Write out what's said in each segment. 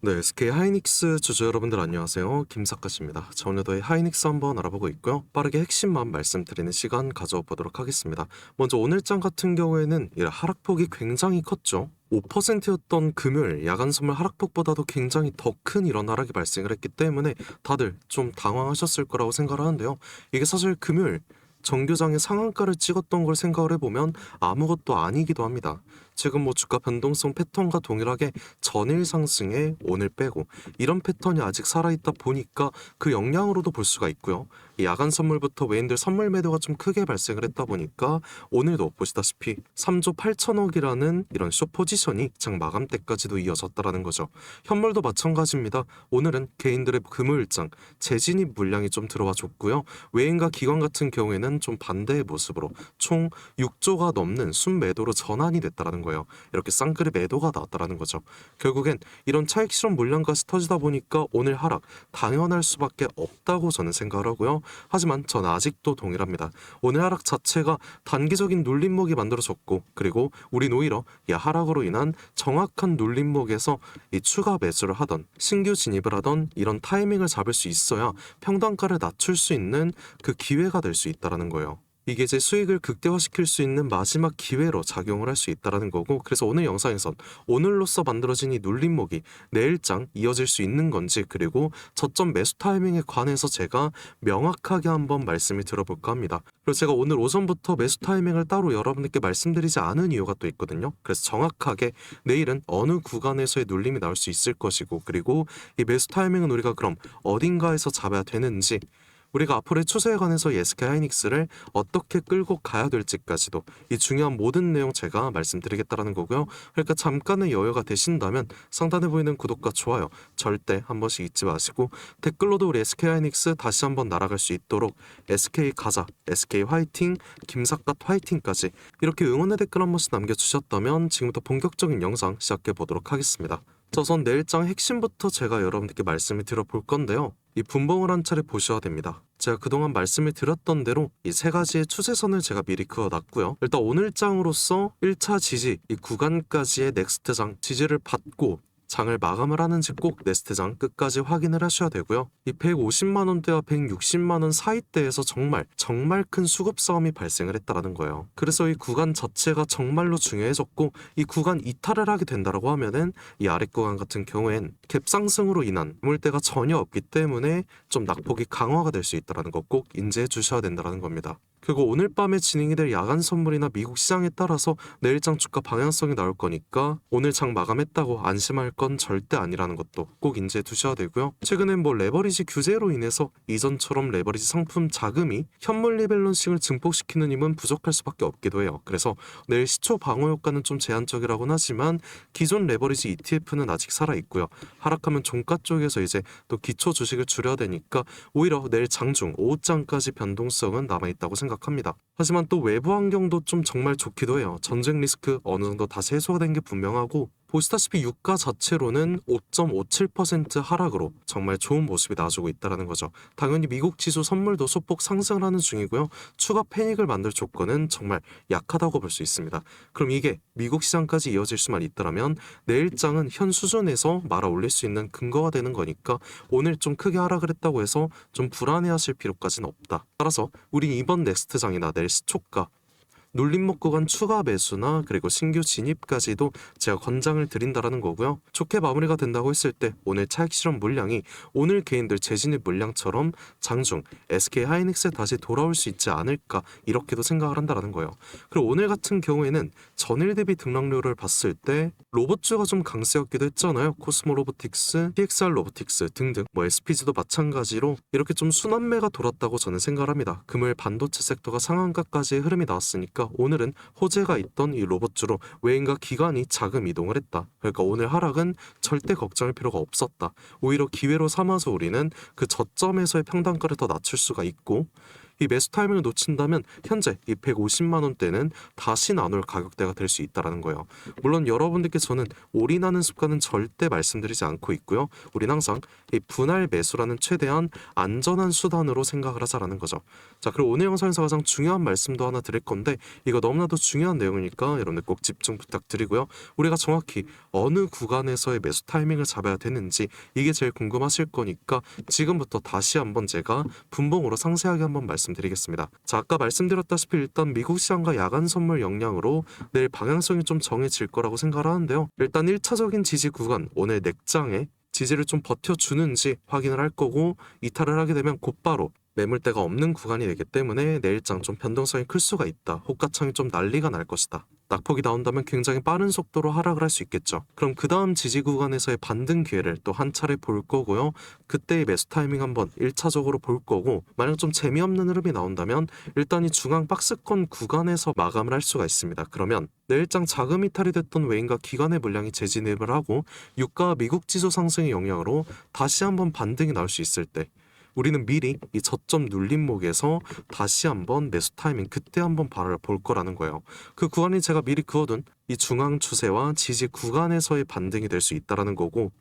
네, SK 하이닉스 주주 여러분들 안녕하세요. 김사카입니다. 자, 오늘도 하이닉스 한번 알아보고 있고요. 빠르게 핵심만 말씀드리는 시간 가져보도록 하겠습니다. 먼저 오늘장 같은 경우에는 이 하락폭이 굉장히 컸죠. 5%였던 금요일 야간 선물 하락폭보다도 굉장히 더 큰 이런 하락이 발생을 했기 때문에 다들 좀 당황하셨을 거라고 생각을 하는데요. 이게 사실 금요일 정규장의 상한가를 찍었던 걸 생각을 해보면 아무것도 아니기도 합니다. 지금 뭐 주가 변동성 패턴과 동일하게 전일 상승에 오늘 빼고 이런 패턴이 아직 살아있다 보니까 그 영향으로도 볼 수가 있고요. 이 야간 선물부터 외인들 선물 매도가 좀 크게 발생을 했다 보니까 오늘도 보시다시피 3조 8천억이라는 이런 숏 포지션이 장 마감 때까지도 이어졌다라는 거죠. 현물도 마찬가지입니다. 오늘은 개인들의 금요일장 재진입 물량이 좀 들어와 줬고요. 외인과 기관 같은 경우에는 좀 반대의 모습으로 총 6조가 넘는 순매도로 전환이 됐다라는 거예요. 이렇게 쌍끌이 매도가 나왔다라는 거죠. 결국엔 이런 차익 실현 물량까지 터지다 보니까 오늘 하락 당연할 수밖에 없다고 저는 생각을 하고요. 하지만 저는 아직도 동일합니다. 오늘 하락 자체가 단기적인 눌림목이 만들어졌고 그리고 우린 오히려 이 하락으로 인한 정확한 눌림목에서 이 추가 매수를 하던 신규 진입을 하던 이런 타이밍을 잡을 수 있어야 평단가를 낮출 수 있는 그 기회가 될 수 있다라는 거예요. 이게 제 수익을 극대화시킬 수 있는 마지막 기회로 작용을 할 수 있다는 거고, 그래서 오늘 영상에선 오늘로써 만들어진 이 눌림목이 내일장 이어질 수 있는 건지, 그리고 저점 매수 타이밍에 관해서 제가 명확하게 한번 말씀을 드려볼까 합니다. 그리고 제가 오늘 오전부터 매수 타이밍을 따로 여러분들께 말씀드리지 않은 이유가 또 있거든요. 그래서 정확하게 내일은 어느 구간에서의 눌림이 나올 수 있을 것이고, 그리고 이 매수 타이밍은 우리가 그럼 어딘가에서 잡아야 되는지, 우리가 앞으로의 추세에 관해서 SK 하이닉스를 어떻게 끌고 가야 될지까지도 이 중요한 모든 내용 제가 말씀드리겠다라는 거고요. 그러니까 잠깐의 여유가 되신다면 상단에 보이는 구독과 좋아요 절대 한 번씩 잊지 마시고, 댓글로도 우리 SK 하이닉스 다시 한번 날아갈 수 있도록 SK 가자, SK 화이팅, 김삿갓 화이팅까지 이렇게 응원의 댓글 한 번씩 남겨주셨다면 지금부터 본격적인 영상 시작해 보도록 하겠습니다. 우선 내일장 핵심부터 제가 여러분들께 말씀을 드려볼 건데요. 이 분봉을 한 차례 보셔야 됩니다. 제가 그동안 말씀을 드렸던 대로 이 세 가지의 추세선을 제가 미리 그어놨고요. 일단 오늘장으로서 1차 지지, 이 구간까지의 넥스트장 지지를 받고 장을 마감을 하는지 꼭 네스트장 끝까지 확인을 하셔야 되고요. 이 150만원대와 160만원 사이대에서 정말 큰 수급 싸움이 발생을 했다라는 거예요. 그래서 이 구간 자체가 정말로 중요해졌고, 이 구간 이탈을 하게 된다라고 하면은 이 아래 구간 같은 경우엔 갭 상승으로 인한 물대가 전혀 없기 때문에 좀 낙폭이 강화가 될 수 있다라는 거 꼭 인지해 주셔야 된다라는 겁니다. 그리고 오늘 밤에 진행이 될 야간 선물이나 미국 시장에 따라서 내일장 주가 방향성이 나올 거니까 오늘 장 마감했다고 안심할 건 절대 아니라는 것도 꼭 인지해 두셔야 되고요. 최근엔 뭐 레버리지 규제로 인해서 이전처럼 레버리지 상품 자금이 현물 리밸런싱을 증폭시키는 힘은 부족할 수밖에 없기도 해요. 그래서 내일 시초 방어 효과는 좀 제한적이라고는 하지만 기존 레버리지 ETF는 아직 살아있고요. 하락하면 종가 쪽에서 이제 또 기초 주식을 줄여야 되니까 오히려 내일 장중 오후장까지 변동성은 남아있다고 생각합니다. 하지만 또 외부 환경도 좀 정말 좋기도 해요. 전쟁 리스크 어느 정도 다시 해소가 된 게 분명하고, 보시다시피 유가 자체로는 5.57% 하락으로 정말 좋은 모습이 나와주고 있다는 거죠. 당연히 미국 지수 선물도 소폭 상승을 하는 중이고요. 추가 패닉을 만들 조건은 정말 약하다고 볼 수 있습니다. 그럼 이게 미국 시장까지 이어질 수만 있더라면 내일장은 현 수준에서 말아 올릴 수 있는 근거가 되는 거니까 오늘 좀 크게 하락을 했다고 해서 좀 불안해하실 필요까지는 없다. 따라서 우린 이번 넥스트장이나 내일 시초가 눌림목 구간 추가 매수나 그리고 신규 진입까지도 제가 권장을 드린다라는 거고요. 좋게 마무리가 된다고 했을 때 오늘 차익 실현 물량이 오늘 개인들 재진입 물량처럼 장중 SK 하이닉스에 다시 돌아올 수 있지 않을까, 이렇게도 생각을 한다라는 거예요. 그리고 오늘 같은 경우에는 전일 대비 등락률을 봤을 때 로봇주가 좀 강세였기도 했잖아요. 코스모 로보틱스, TXR 로보틱스 등등 뭐 SPG도 마찬가지로 이렇게 좀 순환매가 돌았다고 저는 생각을 합니다. 금요일 반도체 섹터가 상한가까지의 흐름이 나왔으니까 오늘은 호재가 있던 이 로봇주로 외인과 기관이 자금 이동을 했다. 그러니까 오늘 하락은 절대 걱정할 필요가 없었다. 오히려 기회로 삼아서 우리는 그 저점에서의 평단가를 더 낮출 수가 있고, 이 매수 타이밍을 놓친다면 현재 이 150만 원대는 다시 나눌 가격대가 될 수 있다라는 거예요. 물론 여러분들께 저는 올인하는 습관은 절대 말씀드리지 않고 있고요. 우린 항상 이 분할 매수라는 최대한 안전한 수단으로 생각을 하자라는 거죠. 자, 그리고 오늘 영상에서 가장 중요한 말씀도 하나 드릴 건데 이거 너무나도 중요한 내용이니까 여러분들 꼭 집중 부탁드리고요. 우리가 정확히 어느 구간에서의 매수 타이밍을 잡아야 되는지 이게 제일 궁금하실 거니까 지금부터 다시 한번 제가 분봉으로 상세하게 한번 말씀드리겠습니다. 자, 아까 말씀드렸다시피 일단 미국 시장과 야간 선물 영향으로 내일 방향성이 좀 정해질 거라고 생각을 하는데요. 일단 1차적인 지지 구간 오늘 넥장에 지지를 좀 버텨주는지 확인을 할 거고 이탈을 하게 되면 곧바로 매물대가 없는 구간이 되기 때문에 내일장 좀 변동성이 클 수가 있다. 호가창이 좀 난리가 날 것이다. 낙폭이 나온다면 굉장히 빠른 속도로 하락을 할 수 있겠죠. 그럼 그 다음 지지 구간에서의 반등 기회를 또 한 차례 볼 거고요. 그때의 매수 타이밍 한번 1차적으로 볼 거고 만약 좀 재미없는 흐름이 나온다면 일단 이 중앙 박스권 구간에서 마감을 할 수가 있습니다. 그러면 내일장 자금 이탈이 됐던 외인과 기관의 물량이 재진입을 하고 유가와 미국 지수 상승의 영향으로 다시 한번 반등이 나올 수 있을 때 우리는 미리 이 저점 눌림목에서 다시 한번 매수 타이밍 그때 한번 바라볼 거라는 거예요. 그 구간이 제가 미리 그어둔 이 중앙 추세와 지지 구간에서의 반등이 될 수 있다라는 거고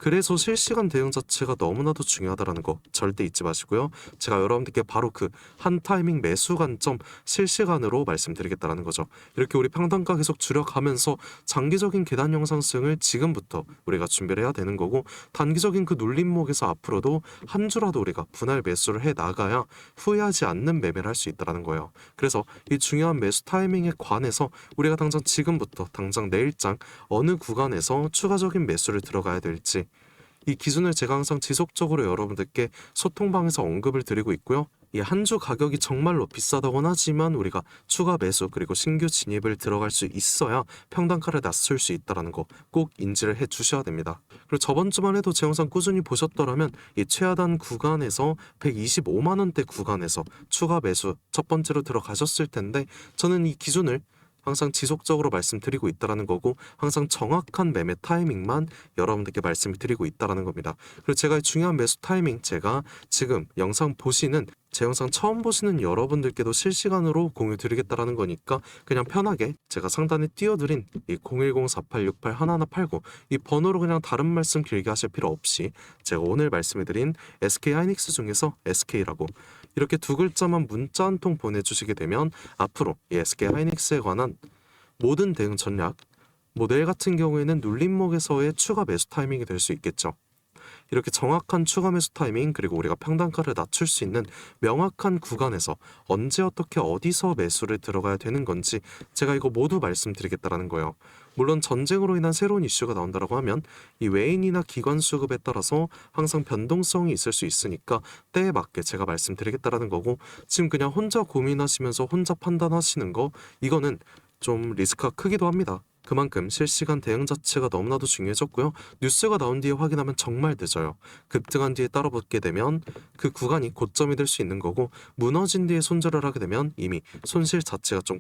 그래서 실시간 대응 자체가 너무나도 중요하다는 거 절대 잊지 마시고요. 제가 여러분들께 바로 그 한 타이밍 매수 관점 실시간으로 말씀드리겠다는 거죠. 이렇게 우리 평단가 계속 줄여가면서 장기적인 계단 형상승을 지금부터 우리가 준비를 해야 되는 거고 단기적인 그 눌림목에서 앞으로도 한 주라도 우리가 분할 매수를 해 나가야 후회하지 않는 매매를 할 수 있다는 거예요. 그래서 이 중요한 매수 타이밍에 관해서 우리가 당장 지금부터 당장 내일장 어느 구간에서 추가적인 매수를 들어가야 될지 이 기준을 제가 항상 지속적으로 여러분들께 소통방에서 언급을 드리고 있고요. 이 한 주 가격이 정말로 비싸다곤 하지만 우리가 추가 매수 그리고 신규 진입을 들어갈 수 있어야 평단가를 낮출 수 있다는 거 꼭 인지를 해 주셔야 됩니다. 그리고 저번 주만 해도 제 영상 꾸준히 보셨더라면 이 최하단 구간에서 125만 원대 구간에서 추가 매수 첫 번째로 들어가셨을 텐데 저는 이 기준을 항상 지속적으로 말씀드리고 있다라는 거고 항상 정확한 매매 타이밍만 여러분들께 말씀을 드리고 있다라는 겁니다. 그리고 제가 이 중요한 매수 타이밍 제가 지금 영상 보시는 제 영상 처음 보시는 여러분들께도 실시간으로 공유 드리겠다라는 거니까 그냥 편하게 제가 상단에 띄워드린 이 010-4868-1189 이 번호로 그냥 다른 말씀 길게 하실 필요 없이 제가 오늘 말씀해드린 SK 하이닉스 중에서 SK라고 이렇게 두 글자만 문자 한 통 보내주시게 되면 앞으로 이 SK 하이닉스에 관한 모든 대응 전략 내일 같은 경우에는 눌림목에서의 추가 매수 타이밍이 될 수 있겠죠. 이렇게 정확한 추가 매수 타이밍 그리고 우리가 평단가를 낮출 수 있는 명확한 구간에서 언제 어떻게 어디서 매수를 들어가야 되는 건지 제가 이거 모두 말씀드리겠다라는 거예요. 물론 전쟁으로 인한 새로운 이슈가 나온다고 하면 이 외인이나 기관 수급에 따라서 항상 변동성이 있을 수 있으니까 때에 맞게 제가 말씀드리겠다라는 거고 지금 그냥 혼자 고민하시면서 혼자 판단하시는 거 이거는 좀 리스크가 크기도 합니다. 그만큼 실시간 대응 자체가 너무나도 중요해졌고요. 뉴스가 나온 뒤에 확인하면 정말 늦어요. 급등한 뒤에 따라붙게 되면 그 구간이 고점이 될 수 있는 거고 무너진 뒤에 손절을 하게 되면 이미 손실 자체가 좀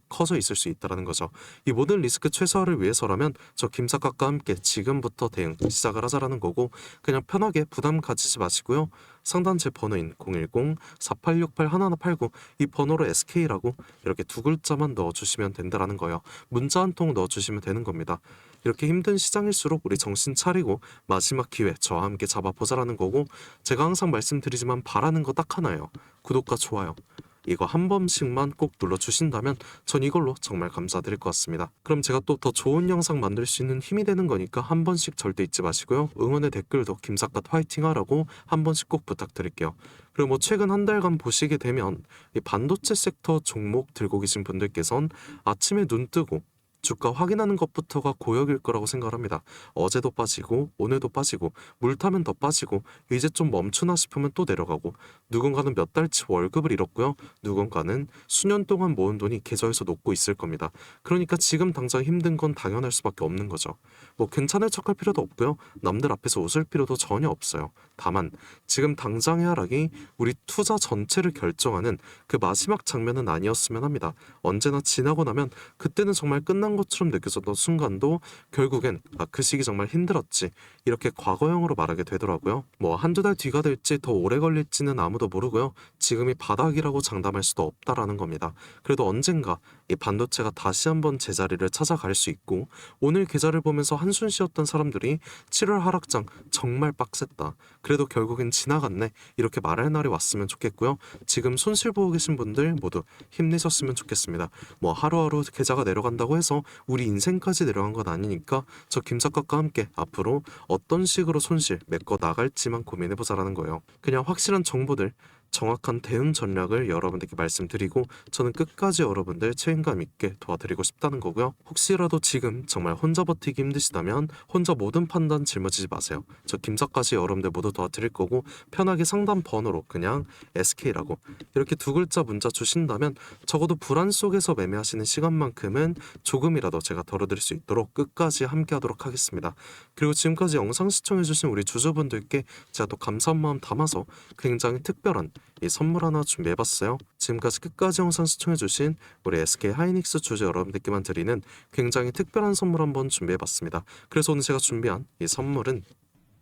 커져 있을 수 있다는 거죠. 이 모든 리스크 최소화를 위해서라면 저 김사각과 함께 지금부터 대응 시작을 하자라는 거고 그냥 편하게 부담 가지지 마시고요. 상단 제 번호인 010-4868-1189 이 번호로 SK라고 이렇게 두 글자만 넣어주시면 된다라는 거예요. 문자 한 통 넣어주시면 되는 겁니다. 이렇게 힘든 시장일수록 우리 정신 차리고 마지막 기회 저와 함께 잡아보자라는 거고 제가 항상 말씀드리지만 바라는 거 딱 하나예요. 구독과 좋아요. 이거 한 번씩만 꼭 눌러주신다면 전 이걸로 정말 감사드릴 것 같습니다. 그럼 제가 또 더 좋은 영상 만들 수 있는 힘이 되는 거니까 한 번씩 절대 잊지 마시고요. 응원의 댓글도 김삿갓 화이팅 하라고 한 번씩 꼭 부탁드릴게요. 그리고 최근 한 달간 보시게 되면 이 반도체 섹터 종목 들고 계신 분들께선 아침에 눈 뜨고 주가 확인하는 것부터가 고역일 거라고 생각합니다. 어제도 빠지고 오늘도 빠지고 물 타면 더 빠지고 이제 좀 멈추나 싶으면 또 내려가고 누군가는 몇 달치 월급을 잃었고요. 누군가는 수년 동안 모은 돈이 계좌에서 녹고 있을 겁니다. 그러니까 지금 당장 힘든 건 당연할 수밖에 없는 거죠. 괜찮을 척할 필요도 없고요. 남들 앞에서 웃을 필요도 전혀 없어요. 다만 지금 당장의 하락이 우리 투자 전체를 결정하는 그 마지막 장면은 아니었으면 합니다. 언제나 지나고 나면 그때는 정말 끝난 끝난 것처럼 느껴졌던 순간도 결국엔 그 시기 정말 힘들었지, 이렇게 과거형으로 말하게 되더라고요. 뭐 한두 달 뒤가 될지 더 오래 걸릴지는 아무도 모르고요. 지금이 바닥이라고 장담할 수도 없다라는 겁니다. 그래도 언젠가 이 반도체가 다시 한번 제자리를 찾아갈 수 있고, 오늘 계좌를 보면서 한숨 쉬었던 사람들이 7월 하락장 정말 빡셌다, 그래도 결국엔 지나갔네, 이렇게 말할 날이 왔으면 좋겠고요. 지금 손실 보고 계신 분들 모두 힘내셨으면 좋겠습니다. 뭐 하루하루 계좌가 내려간다고 해서 우리 인생까지 내려간 건 아니니까 저 김작가과 함께 앞으로 어떤 식으로 손실 메꿔 나갈지만 고민해보자라는 거예요. 그냥 확실한 정보들, 정확한 대응 전략을 여러분들께 말씀드리고, 저는 끝까지 여러분들 책임감 있게 도와드리고 싶다는 거고요. 혹시라도 지금 정말 혼자 버티기 힘드시다면 혼자 모든 판단 짊어지지 마세요. 저 김작까지 여러분들 모두 도와드릴 거고, 편하게 상담 번호로 그냥 SK라고 이렇게 두 글자 문자 주신다면 적어도 불안 속에서 매매하시는 시간만큼은 조금이라도 제가 덜어드릴 수 있도록 끝까지 함께 하도록 하겠습니다. 그리고 지금까지 영상 시청해주신 우리 주주분들께 제가 또 감사한 마음 담아서 굉장히 특별한 이 선물 하나 준비해봤어요. 지금까지 끝까지 영상 시청해주신 우리 SK 하이닉스 주주 여러분들께만 드리는 굉장히 특별한 선물 한번 준비해봤습니다. 그래서 오늘 제가 준비한 이 선물은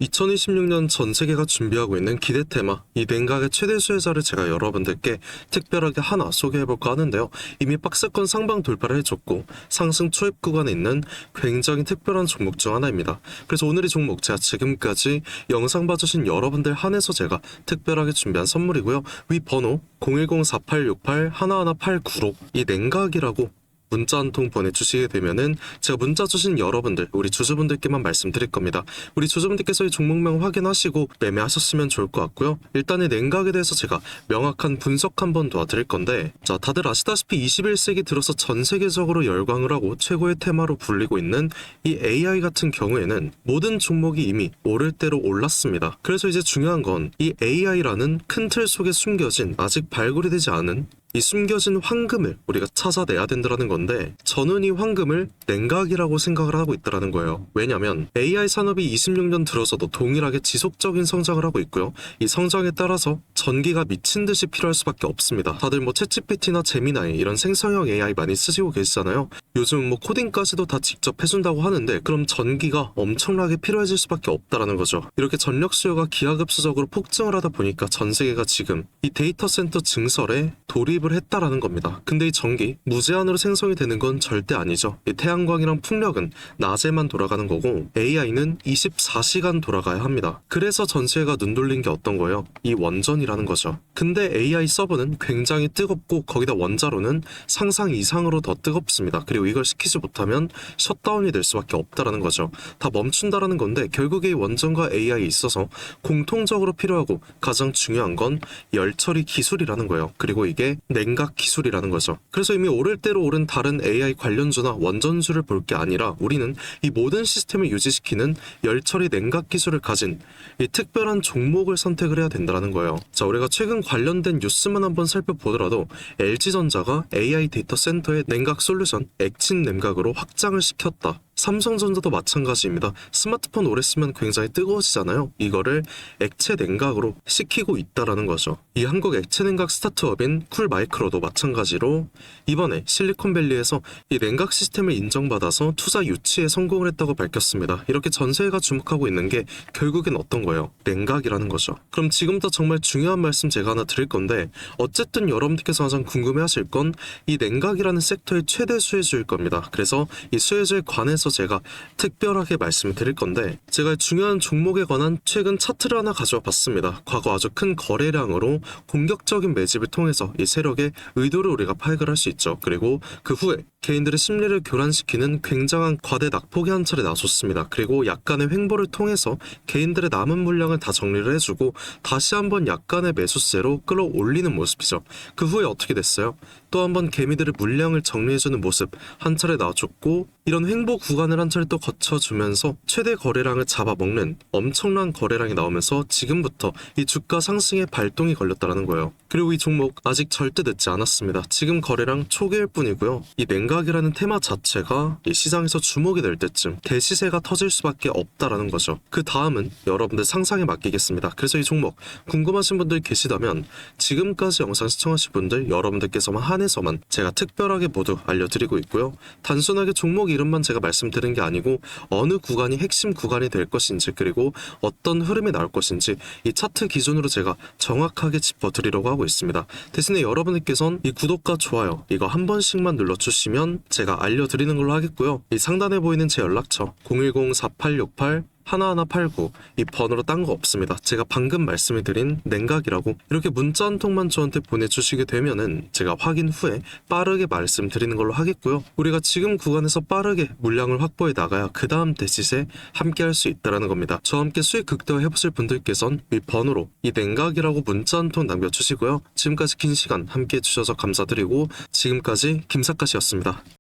2026년 전 세계가 준비하고 있는 기대 테마, 이 냉각의 최대 수혜자를 제가 여러분들께 특별하게 하나 소개해볼까 하는데요. 이미 박스권 상방 돌파를 해줬고 상승 초입 구간에 있는 굉장히 특별한 종목 중 하나입니다. 그래서 오늘 이 종목 제가 지금까지 영상 봐주신 여러분들 한해서 제가 특별하게 준비한 선물이고요. 위 번호 010-4868-1189로 이 냉각이라고 문자 한 통 보내주시게 되면은 제가 문자 주신 여러분들, 우리 주주분들께만 말씀드릴 겁니다. 우리 주주분들께서 이 종목명 확인하시고 매매하셨으면 좋을 것 같고요. 일단 이 냉각에 대해서 제가 명확한 분석 한번 도와드릴 건데, 자, 다들 아시다시피 21세기 들어서 전 세계적으로 열광을 하고 최고의 테마로 불리고 있는 이 AI 같은 경우에는 모든 종목이 이미 오를 대로 올랐습니다. 그래서 이제 중요한 건 이 AI라는 큰 틀 속에 숨겨진, 아직 발굴이 되지 않은 이 숨겨진 황금을 우리가 찾아내야 된다는 건데, 저는 이 황금을 냉각이라고 생각을 하고 있다는 거예요. 왜냐면 AI 산업이 26년 들어서도 동일하게 지속적인 성장을 하고 있고요. 이 성장에 따라서 전기가 미친 듯이 필요할 수밖에 없습니다. 다들 뭐 챗GPT나 제미나이 이런 생성형 AI 많이 쓰시고 계시잖아요. 요즘 뭐 코딩까지도 다 직접 해준다고 하는데, 그럼 전기가 엄청나게 필요해질 수밖에 없다라는 거죠. 이렇게 전력 수요가 기하급수적으로 폭증을 하다 보니까 전 세계가 지금 이 데이터 센터 증설에 돌입을 했다라는 겁니다. 근데 이 전기 무제한으로 생성이 되는 건 절대 아니죠. 이 태양광이랑 풍력은 낮에만 돌아가는 거고 AI는 24시간 돌아가야 합니다. 그래서 전 세계가 눈 돌린 게 어떤 거예요? 이 원전이라는 거죠. 근데 AI 서버는 굉장히 뜨겁고 거기다 원자로는 상상 이상으로 더 뜨겁습니다. 그리고 이걸 시키지 못하면 셧다운이 될 수밖에 없다라는 거죠. 다 멈춘다라는 건데, 결국에 이 원전과 AI에 있어서 공통적으로 필요하고 가장 중요한 건 열처리 기술이라는 거예요. 그리고 이게 냉각 기술이라는 거죠. 그래서 이미 오를 대로 오른 다른 AI 관련주나 원전주를 볼 게 아니라 우리는 이 모든 시스템을 유지시키는 열처리 냉각 기술을 가진 이 특별한 종목을 선택을 해야 된다는 거예요. 자, 우리가 최근 관련된 뉴스만 한번 살펴보더라도 LG전자가 AI 데이터 센터의 냉각 솔루션 액침 냉각으로 확장을 시켰다. 삼성전자도 마찬가지입니다. 스마트폰 오래 쓰면 굉장히 뜨거워지잖아요. 이거를 액체 냉각으로 시키고 있다라는 거죠. 이 한국 액체 냉각 스타트업인 쿨마이크로도 마찬가지로 이번에 실리콘밸리에서 이 냉각 시스템을 인정받아서 투자 유치에 성공을 했다고 밝혔습니다. 이렇게 전 세계가 주목하고 있는 게 결국엔 어떤 거예요? 냉각이라는 거죠. 그럼 지금부터 정말 중요한 말씀 제가 하나 드릴 건데, 어쨌든 여러분들께서 가장 궁금해하실 건 이 냉각이라는 섹터의 최대 수혜주일 겁니다. 그래서 이 수혜주에 관해서 제가 특별하게 말씀을 드릴 건데, 제가 중요한 종목에 관한 최근 차트를 하나 가져와 봤습니다. 과거 아주 큰 거래량으로 공격적인 매집을 통해서 이 세력의 의도를 우리가 파악을 할 수 있죠. 그리고 그 후에 개인들의 심리를 교란시키는 굉장한 과대 낙폭이 한 차례 나섰습니다. 그리고 약간의 횡보를 통해서 개인들의 남은 물량을 다 정리를 해주고 다시 한번 약간의 매수세로 끌어올리는 모습이죠. 그 후에 어떻게 됐어요? 또 한번 개미들의 물량을 정리해주는 모습 한 차례 나와줬고, 이런 횡보 구간을 한 차례 또 거쳐주면서 최대 거래량을 잡아먹는 엄청난 거래량이 나오면서 지금부터 이 주가 상승의 발동이 걸렸다는 거예요. 그리고 이 종목 아직 절대 늦지 않았습니다. 지금 거래량 초기일 뿐이고요. 이 냉각이라는 테마 자체가 이 시장에서 주목이 될 때쯤 대시세가 터질 수밖에 없다라는 거죠. 그 다음은 여러분들 상상에 맡기겠습니다. 그래서 이 종목 궁금하신 분들 계시다면 지금까지 영상 시청하신 분들 여러분들께서만 한해서만 제가 특별하게 모두 알려드리고 있고요. 단순하게 종목 이름만 제가 말씀드린 게 아니고 어느 구간이 핵심 구간이 될 것인지 그리고 어떤 흐름이 나올 것인지 이 차트 기준으로 제가 정확하게 짚어드리려고 하고 있습니다. 대신에 여러분들께서는 이 구독과 좋아요 이거 한 번씩만 눌러주시면 제가 알려드리는 걸로 하겠고요. 이 상단에 보이는 제 연락처 010-4868 1189 이 번호로 딴 거 없습니다. 제가 방금 말씀드린 냉각이라고 이렇게 문자 한 통만 저한테 보내주시게 되면은 제가 확인 후에 빠르게 말씀드리는 걸로 하겠고요. 우리가 지금 구간에서 빠르게 물량을 확보해 나가야 그 다음 대시세 함께 할 수 있다라는 겁니다. 저와 함께 수익 극대화 해보실 분들께선 이 번호로 이 냉각이라고 문자 한 통 남겨주시고요. 지금까지 긴 시간 함께 해주셔서 감사드리고 지금까지 김사카시였습니다.